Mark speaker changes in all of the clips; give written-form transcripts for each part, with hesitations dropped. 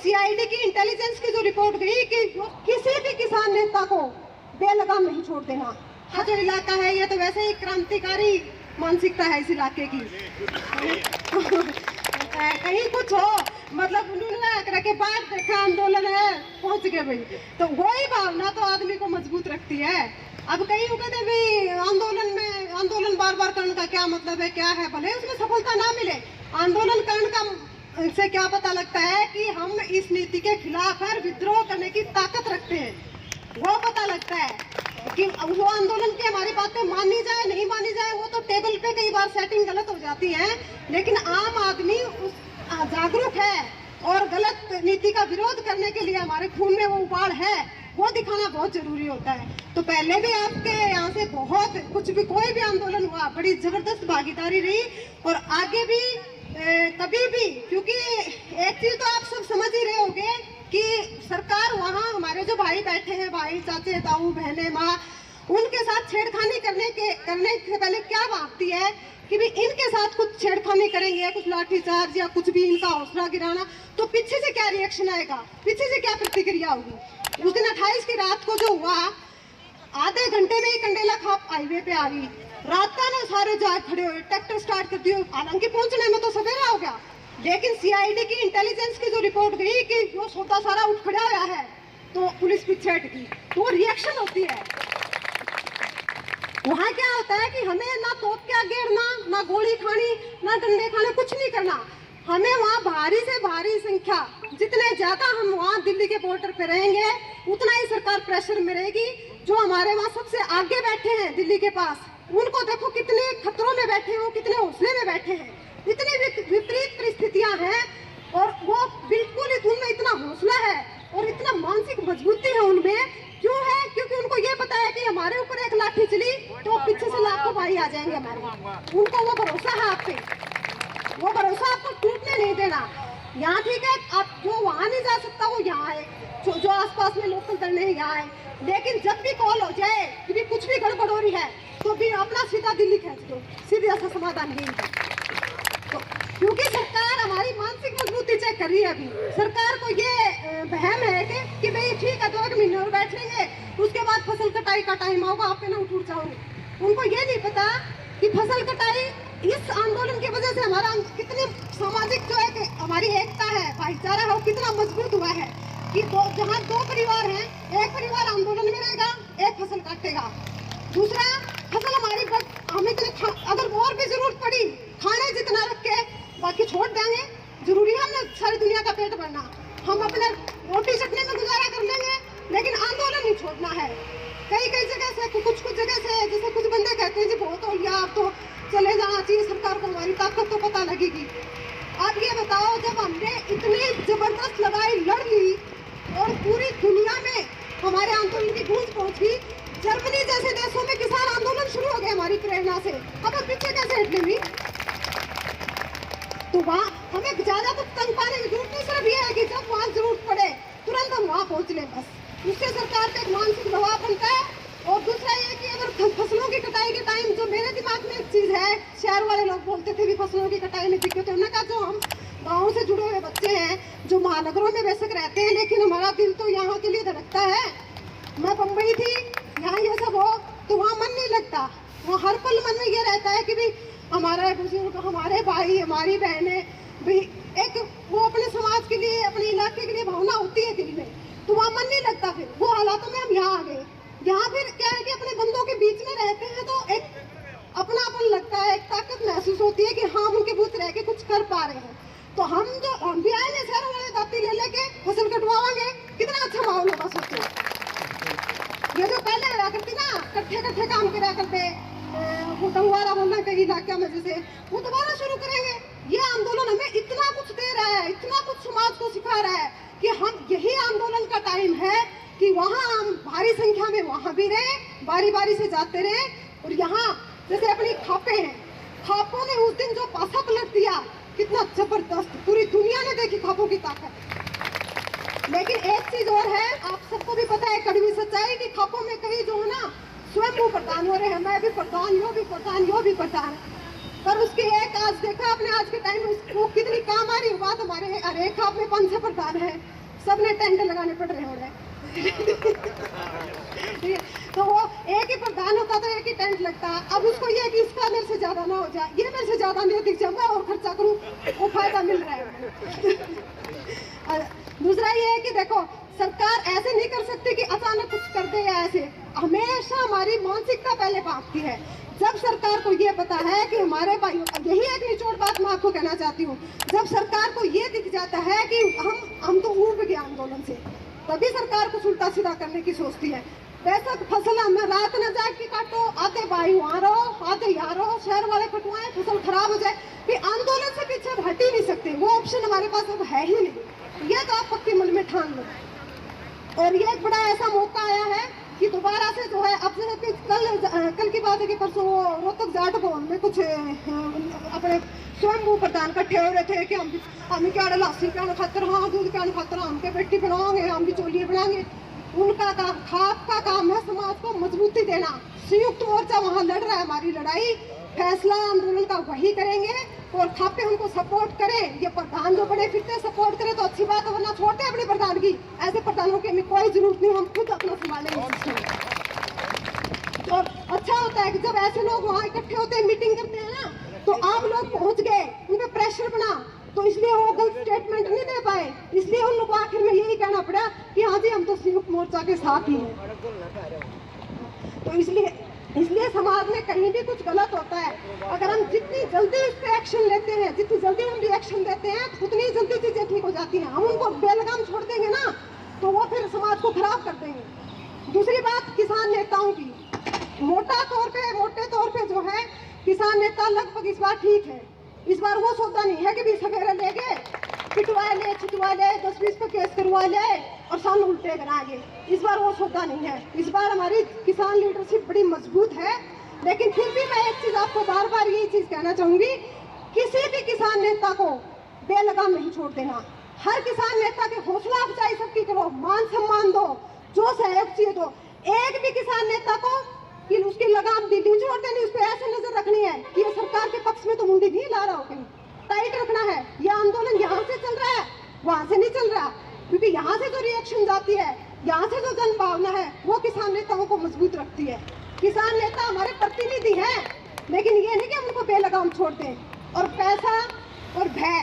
Speaker 1: CID की intelligence की जो रिपोर्ट गई कि किसी भी किसान नेता को बेलगाम नहीं छोड़ देना। हाँ, जो इलाका है ये तो वैसे ही क्रांतिकारी मानसिकता है इस इलाके की। कहीं कुछ हो मतलब उन्होंने के बाद देखा आंदोलन है पहुंच गए भाई, तो वही भावना तो आदमी को मजबूत रखती है। अब कहीं कहते भाई आंदोलन बार बार करने का क्या मतलब है, क्या है, भले उसमें सफलता ना मिले, आंदोलन करने का से क्या पता लगता है कि हम इस नीति के खिलाफ है, विद्रोह करने की ताकत रखते हैं, वो पता लगता है कि वो आंदोलन की हमारी बातें मानी जाए नहीं मानी जाए वो तो टेबल पे कई बार सेटिंग गलत हो जाती है, लेकिन आम आदमी जागरूक है और गलत नीति का विरोध करने के लिए हमारे खून में वो उबाल है, वो दिखाना बहुत जरूरी होता है। तो पहले भी आपके यहाँ से बहुत कुछ भी कोई भी आंदोलन हुआ, बड़ी जबरदस्त भागीदारी रही और आगे भी कभी भी, क्योंकि एक चीज तो आप सब समझ ही रहे होंगे कि सरकार वहाँ हमारे जो भाई बैठे हैं, भाई चाचे ताऊ बहने माँ, उनके साथ छेड़खानी करने से पहले क्या भागती है कि भी इनके साथ कुछ छेड़खानी करेंगे, कुछ लाठीचार्ज या कुछ भी इनका हौसला गिराना, तो पीछे से क्या रिएक्शन आएगा, पीछे से क्या प्रतिक्रिया होगी। उस दिन 28 की रात को जो हुआ, आधे घंटे में ही कंडेला खाप हाईवे पे आ गई, रात ने सारे जाग खड़े हुए, ट्रैक्टर स्टार्ट कर दिए, हालांकि पहुंचने में तो सवेरा हो गया, लेकिन सीआईडी की इंटेलिजेंस की जो रिपोर्ट गई कि वो सौदा सारा उठ खड़ा हुआ है, तो पुलिस पीछे हटकी, तो रिएक्शन होती है। वहाँ क्या होता है कि हमें ना तोप क्या घेरना, ना गोली खानी, ना डंडे खाने, कुछ नहीं करना। हमें वहाँ भारी से भारी संख्या, जितने ज्यादा हम वहाँ दिल्ली के बॉर्डर पे रहेंगे उतना ही सरकार प्रेशर में रहेगी। जो हमारे वहाँ सबसे आगे बैठे हैं दिल्ली के पास, उनको देखो कितने खतरों में बैठे हैं, वो कितने हौसले में बैठे हैं, इतनी विपरीत परिस्थितियां हैं और वो बिल्कुल उनमें इतना हौसला है और इतना मानसिक मजबूती है उनमें। क्यों है? क्योंकि उनको ये पता है कि हमारे ऊपर एक लाठी चली तो पीछे से लाखों भाई आ जाएंगे हमारे, उनको वो भरोसा है आप पे, वो भरोसा आपको टूटने नहीं देना। यहाँ ठीक है, आप जो वहाँ नहीं जा सकता वो यहाँ है, जो आसपास में लोकल धरने यहाँ है, लेकिन जब भी कॉल हो जाए कि कुछ भी गड़बड़ हो रही है तो भी अपना सीधा दिल्ली खींच दो, सीधा सा समाधान यही है। तो क्योंकि सरकार हमारी मानसिक मजबूती चेक कर रही है। अभी सरकार को ये वहम है कि भाई ठीक है 2 महीने और बैठ लेंगे, उसके बाद फसल कटाई का टाइम होगा, आप पे ना उठ जाओगे। उनको ये नहीं पता कि फसल कटाई इस आंदोलन की वजह से हमारा कितनी सामाजिक जो है कि हमारी एकता है, भाईचारा है, वो कितना मजबूत हुआ है कि जहाँ 2 परिवार हैं, एक परिवार आंदोलन में रहेगा, एक फसल काटेगा, दूसरा फसल हमारी हमें अगर और भी जरूरत पड़ी खाने जितना रख के बाकी छोड़ देंगे, जरूरी है हमने सारी दुनिया का पेट भरना, हम अपने रोटी चटने में गुजारा कर लेंगे, लेकिन आंदोलन नहीं छोड़ना है। कई जगह से कुछ जगह से जैसे कुछ बंदे कहते हैं जी बहुत हो गया, अब तो चले जाना चाहिए, सरकार को हमारी ताकत तो पता लगेगी। आप ये बताओ, जब हमने इतनी जबरदस्त लड़ाई लड़ ली और पूरी दुनिया में हमारे आंदोलन की गूंज पहुंची, जर्मनी जैसे देशों में किसान आंदोलन शुरू हो गए हमारी प्रेरणा से, अब हम पीछे कैसे हट लेंगे? तो वहाँ हमें ज्यादा कुछ तंग पाने की जरूरत नहीं, सिर्फ ये है कि जब वहाँ जरूरत पड़े तुरंत हम वहाँ पहुँच लें, बस उससे सरकार पे एक मानसिक दबाव बनता है। और दूसरा ये कि अगर फसलों की कटाई के टाइम, जो मेरे दिमाग में एक चीज है, शहर वाले लोग बोलते थे कि फसलों की कटाई में दिक्कत है, उन्होंने कहा जो हम गाँव से जुड़े हुए बच्चे हैं, जो महानगरों में बेशक रहते हैं, लेकिन हमारा दिल तो यहाँ के लिए धड़कता है। मैं बम्बई थी, यहाँ ये सब हो तो वहाँ मन नहीं लगता, वहाँ हर पल मन में ये रहता है कि भाई हमारे बुजुर्ग, हमारे भाई, हमारी बहनें, भाई एक वो अपने समाज के लिए, अपने इलाके के लिए भावना होती है दिल में, तो वहाँ मन नहीं लगता। फिर वो हालातों में हम यहाँ आ गए, यहाँ फिर क्या है कि अपने बंदों के बीच में रहते हैं तो एक अपनापन लगता है, एक ताकत महसूस होती है कि हाँ उनके बीच रह के कुछ कर पा रहे हैं। तो हम भी आए शहरों वाले दाती ले लेके फसल कटवाएंगे, कितना अच्छा माहौल होगा सोचो। ये जो पहले रहा करती ना, कट्ठे काम करा करते, वो डंगवारा बोलना कई इलाके में, जैसे वो दोबारा शुरू करेंगे। ये आंदोलन हमें इतना कुछ दे रहा है, इतना कुछ समाज को सिखा रहा है कि हम यही आंदोलन का टाइम है कि वहाँ हम भारी संख्या में वहाँ भी रहे, बारी बारी से जाते रहे। और यहाँ जैसे अपनी खापे हैं, खापों ने उस दिन जो पासा पलट दिया, कितना जबरदस्त, पूरी दुनिया ने देखी खापों की ताकत। लेकिन एक चीज और है, आप सबको भी पता है कड़वी सच्चाई कि खापों में कहीं जो है ना स्वयं वो प्रधान हो रहे हैं, मैं भी प्रधान, यो भी प्रधान, यो भी प्रधान। पर उसकी एक आज देखा आपने, आज के टाइम में वो कितनी काम आ रही बात। हमारे रेखा में 5 से प्रधान है, सबने टेंट लगाने पड़ रहे हो रहे तो वो एक ही प्रधान होता तो एक ही टेंट लगता। अब उसको ये कि इसका मेरे से ज्यादा ना हो जाए, ये मेरे से ज्यादा नहीं दिख जाऊंगा और खर्चा करूं, वो फायदा मिल रहा है। दूसरा ये है कि देखो सरकार ऐसे नहीं कर सकती कि अचानक कुछ कर दे या ऐसे, हमेशा हमारी मानसिकता पहले भागती है। जब सरकार को ये पता है कि हमारे भाइयों, यही एक निचोड़ बात मैं आपको कहना चाहती हूँ, जब सरकार को ये दिख जाता है कि हम तो ऊब गए आंदोलन से, तभी सरकार को उल्टा सीधा करने की सोचती है। बेशक फसल हम रात न जाग के काटो, आते भाई वहाँ रहो, आते यहाँ रहो, शहर वाले कटवाएं, फसल खराब हो जाए, फिर आंदोलन से पीछे हट ही नहीं सकते, वो ऑप्शन हमारे पास अब है ही नहीं। ये तो आप पक्के मन में ठान लो। और ये एक बड़ा ऐसा मौका आया है कि दोबारा से जो है, अब जैसे कल की बात है कि परसों रोहतक जाट भवन में कुछ अपने स्वयं प्रधान इकट्ठे हो रहे थे कि हम क्या लस्सी क्या खातर, हाँ दूध क्या खातर, हम के बेटी बनाओगे, हम भी चोलिए बनाएंगे। उनका काम, खाप का काम है समाज को मजबूती देना। संयुक्त मोर्चा वहाँ लड़ रहा है हमारी लड़ाई, फैसला आंदोलन का वही करेंगे और खापे उनको सपोर्ट करें। ये प्रधान जो बड़े फिरते सपोर्ट करें तो अच्छी बात है, वरना छोड़ते अपने प्रधान की। ऐसे प्रधानों की हमें कोई जरूरत नहीं, हम खुद अपना संभालेंगे। और अच्छा होता है कि जब ऐसे लोग वहाँ इकट्ठे होते हैं, मीटिंग करते हैं ना, तो आप लोग पहुँच गए, उन पर प्रेशर बना, तो इसलिए वो गलत स्टेटमेंट नहीं दे पाए, इसलिए उन लोगों को आखिर में यही कहना पड़ा कि हाँ जी हम तो संयुक्त मोर्चा के साथ ही हैं। तो इसलिए समाज में कहीं भी कुछ गलत होता है, अगर हम जितनी जल्दी इस पे एक्शन लेते हैं, जितनी जल्दी हम रिएक्शन देते हैं, उतनी जल्दी चीजें ठीक हो जाती हैं। हम उनको बेलगाम छोड़ देंगे ना तो वो फिर समाज को खराब कर देंगे। दूसरी बात किसान नेताओं की, मोटे तौर पे जो है किसान नेता लगभग इस बार ठीक है। इस बार वो सौदा नहीं है कि भी सवेरे ले गए, पिटवा ले, छिटवा ले, 10-20 पे केस करवा ले और सामने उल्टे कराएंगे। इस बार वो सौदा नहीं है। इस बार हमारी किसान लीडरशिप बड़ी मजबूत है। लेकिन फिर भी मैं एक चीज आपको बार बार यही चीज कहना चाहूंगी, किसी भी किसान नेता को बेलगाम नहीं छोड़ देना। हर किसान नेता की हौसला अफजाई सबकी करो, मान सम्मान दो, जो सहयोग चाहिए दो। एक भी किसान नेता को कि उसकी लगाम दी नहीं छोड़ देनी, उस पर ऐसे नजर रखनी है कि ये सरकार के पक्ष में तो मुंडी नहीं ला रहा हो, कहीं टाइट रखना है। ये आंदोलन यहाँ से चल रहा है, वहां से नहीं चल रहा, क्योंकि यहाँ से जो रिएक्शन जाती है, यहाँ से जो जन भावना है, वो किसान नेताओं को मजबूत रखती है। किसान नेता हमारे प्रतिनिधि हैं, लेकिन ये नहीं कि हम उनको बेलगाम छोड़ दें। और पैसा और भय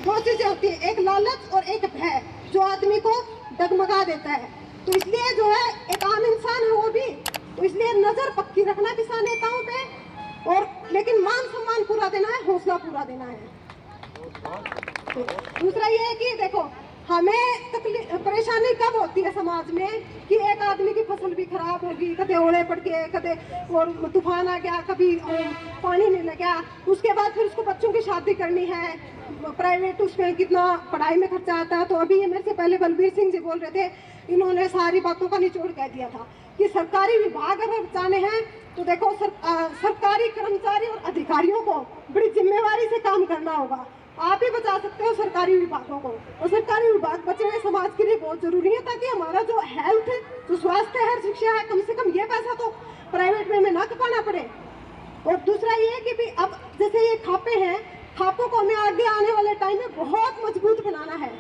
Speaker 1: दो चीजें होती है, एक लालच और एक भय जो आदमी को डगमगा देता है। तो इसलिए जो है एक आम इंसान है वो भी, तो इसलिए नजर पक्की रखना किसान नेताओं पे, और लेकिन मान सम्मान पूरा देना है, हौसला पूरा देना है। तो दूसरा ये है कि देखो हमें परेशानी कब होती है समाज में कि एक आदमी की फसल भी खराब होगी, कदे ओले पड़ गए, कदे और तूफान आ गया, कभी पानी नहीं लग गया, उसके बाद फिर उसको बच्चों की शादी करनी है, प्राइवेट उसमें कितना पढ़ाई में खर्चा आता है। तो अभी ये मेरे से पहले बलबीर सिंह जी बोल रहे थे, इन्होंने सारी बातों का निचोड़ कह दिया था कि सरकारी विभाग अगर बचाने हैं तो देखो सरकारी कर्मचारी और अधिकारियों को बड़ी जिम्मेवारी से काम करना होगा। आप ही बचा सकते हो सरकारी विभागों को, और सरकारी विभाग बचने समाज के लिए बहुत जरूरी है, ताकि हमारा जो हेल्थ, जो स्वास्थ्य है, शिक्षा है, कम से कम ये पैसा तो प्राइवेट में ना खपाना पड़े। और दूसरा ये कि भी अब जैसे ये खापे हैं, खापों को हमें आगे आने वाले टाइम में बहुत मजबूत बनाना है।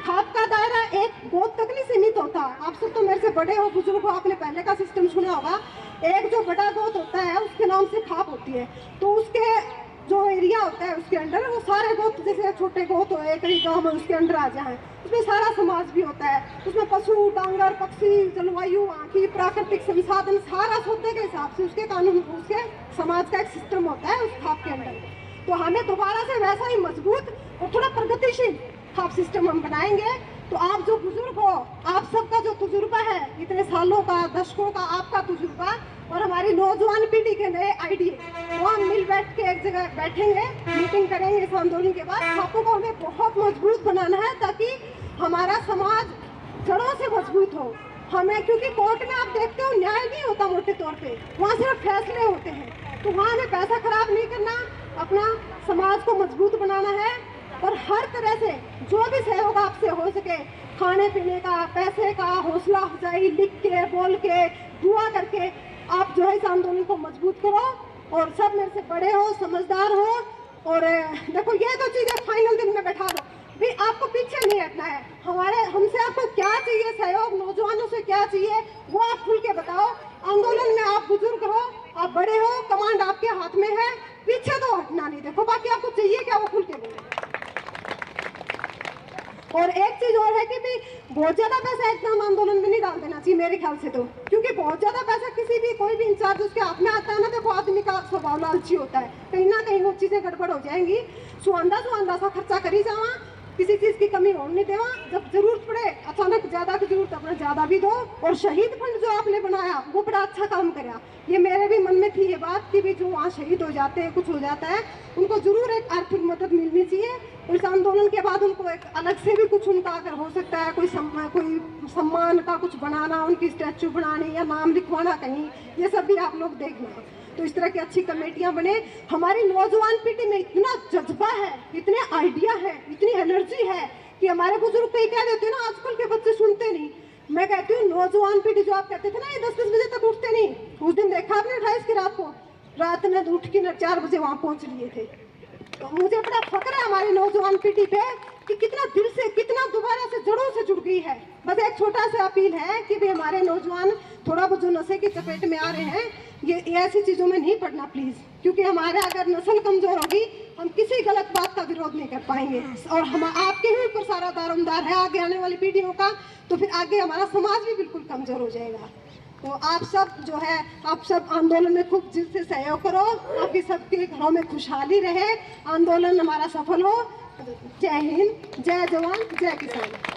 Speaker 1: खाप का दायरा एक गोद तक नहीं सीमित होता। आप सब तो मेरे से बड़े हो, बुजुर्ग हो, आपने पहले का सिस्टम सुना होगा। एक जो बड़ा गोद होता है उसके नाम से खाप होती है, तो उसके जो एरिया होता है उसके अंडर वो सारे गोत, जैसे छोटे गोत हो कई गाँव में, उसके अंडर आ जाए, उसमें सारा समाज भी होता है। उसमें पशु, डांगर, पक्षी, जलवायु, आँखी, प्राकृतिक संसाधन, सारा सौदे के हिसाब से उसके कानून, उसके समाज का एक सिस्टम होता है उस खाप के अंदर। तो हमें दोबारा से वैसा ही मजबूत और थोड़ा प्रगतिशील खाप सिस्टम हम बनाएंगे। तो आप जो बुजुर्ग हो, आप सबका जो तजुर्बा है, इतने सालों का, दशकों का आपका तजुर्बा, और हमारी नौजवान पीढ़ी के नए आइडिया, वो हम मिल बैठ के एक जगह बैठेंगे, मीटिंग करेंगे इस आंदोलन के बाद। खापों को हमें बहुत मजबूत बनाना है ताकि हमारा समाज जड़ों से मजबूत हो। हमें, क्योंकि कोर्ट में आप देखते हो न्याय नहीं होता मोटे तौर पे, वहाँ सिर्फ फैसले होते हैं। तो वहाँ हमें पैसा खराब नहीं करना, अपना समाज को मजबूत बनाना है, और हर तरह से जो भी सहयोग आपसे हो सके, खाने पीने का, पैसे का, हौसला अफजाई, लिख के, बोल के, दुआ करके, आप जो है इस आंदोलन को मजबूत करो। और सब मेरे से बड़े हो, समझदार हो। और देखो ये तो चीज़ें फाइनल दिन में बैठा दो भी, आपको पीछे नहीं हटना है। हमसे आपको क्या चाहिए सहयोग, नौजवानों से क्या चाहिए वो आप खुल के बताओ। आंदोलन में आप बुजुर्ग हो, आप बड़े हो, कमांड आपके हाथ में है, पीछे तो हटना नहीं। देखो बाकी आपको चाहिए क्या वो खुल के बोलो। और एक चीज और है कि भी बहुत ज्यादा पैसा एकदम आंदोलन में नहीं डाल देना चाहिए मेरे ख्याल से तो, क्योंकि बहुत ज्यादा पैसा किसी भी कोई भी इंचार्ज उसके हाथ में आता है ना, देखो आदमी का स्वभाव लालची होता है, कहीं ना कहीं वो चीजें गड़बड़ हो जाएंगी। सुहांदा सा खर्चा करी जावा, किसी चीज की कमी होने नहीं देवा। जब जरूरत पड़े अचानक ज्यादा की जरूरत अपना ज्यादा भी दो। और शहीद फंड जो आपने बनाया वो बड़ा अच्छा काम कराया। ये मेरे भी मन में थी ये बात कि भी जो वहाँ शहीद हो जाते हैं, कुछ हो जाता है, उनको जरूर एक आर्थिक मदद मिलनी चाहिए। इस आंदोलन के बाद उनको एक अलग से भी कुछ उनका अगर हो सकता है कोई सम्मान का कुछ बनाना, उनकी स्टैचू बनानी या नाम लिखवाना कहीं, ये सब भी आप लोग देखना। तो इस तरह की अच्छी कमेटियां बने। हमारी नौजवान पीढ़ी में इतना जज्बा है, इतने आइडिया है, इतनी एनर्जी है कि हमारे बुजुर्ग कहीं कह देते हैं ना, आजकल के बच्चे सुनते नहीं। मैं कहती हूँ नौजवान पीढ़ी जो आप कहते थे ना ये 10-10 बजे तक उठते नहीं, उस दिन देखा आपने 28 की रात में उठ के 4 बजे वहां पहुंच लिए थे। तो मुझे बड़ा फक्र है हमारी नौजवान पीढ़ी पे कि कितना दिल से, कितना दोबारा से जड़ों से जुड़ गई है। बस एक छोटा सा अपील है कि भी हमारे नौजवान थोड़ा बहुत जो नशे की चपेट में आ रहे हैं, ये ऐसी चीज़ों में नहीं पड़ना प्लीज़, क्योंकि हमारे अगर नस्ल कमज़ोर होगी हम किसी गलत बात का विरोध नहीं कर पाएंगे। और हम आपके ही ऊपर सारा दारोमदार है आगे आने वाली पीढ़ियों का, तो फिर आगे हमारा समाज भी बिल्कुल कमज़ोर हो जाएगा। तो आप सब जो है, आप सब आंदोलन में खूब दिल से सहयोग करो, आपके सबके घरों में खुशहाली रहे, आंदोलन हमारा सफल हो। जय हिंद, जय जवान, जय किसान।